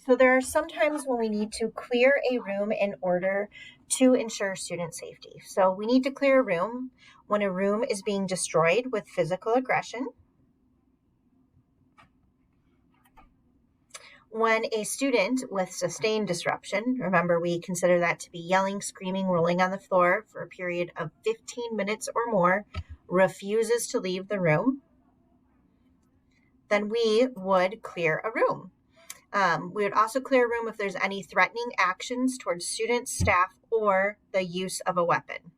So there are some times when we need to clear a room in order to ensure student safety. So we need to clear a room when a room is being destroyed with physical aggression, when a student with sustained disruption, remember we consider that to be yelling, screaming, rolling on the floor for a period of 15 minutes or more, refuses to leave the room, then we would clear a room. We would also clear a room if there's any threatening actions towards students, staff, or the use of a weapon.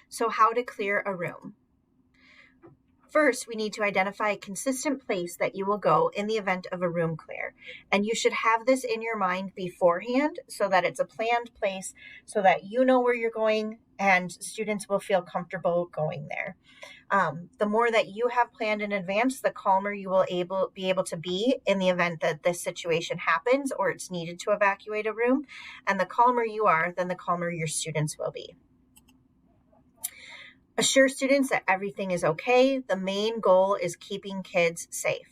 So how to clear a room? First, we need to identify a consistent place that you will go in the event of a room clear. And you should have this in your mind beforehand so that it's a planned place so that you know where you're going and students will feel comfortable going there. The more that you have planned in advance, the calmer you will be able to be in the event that this situation happens or it's needed to evacuate a room. And the calmer you are, then the calmer your students will be. Assure students that everything is okay. The main goal is keeping kids safe.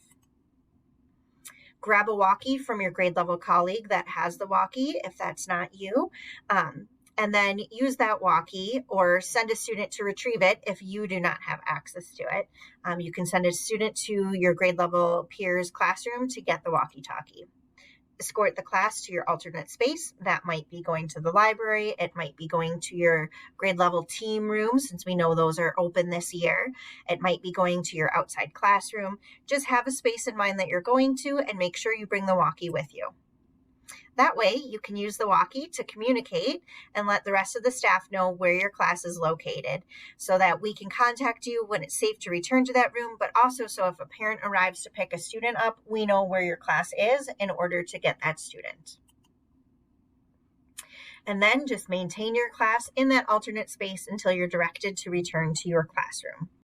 Grab a walkie from your grade level colleague that has the walkie, if that's not you, and then use that walkie or send a student to retrieve it if you do not have access to it. You can send a student to your grade level peers classroom to get the walkie-talkie. Escort the class to your alternate space. That might be going to the library. It might be going to your grade level team room, since we know those are open this year. It might be going to your outside classroom. Just have a space in mind that you're going to and make sure you bring the walkie with you. That way you can use the walkie to communicate and let the rest of the staff know where your class is located so that we can contact you when it's safe to return to that room, but also so if a parent arrives to pick a student up, we know where your class is in order to get that student. And then just maintain your class in that alternate space until you're directed to return to your classroom.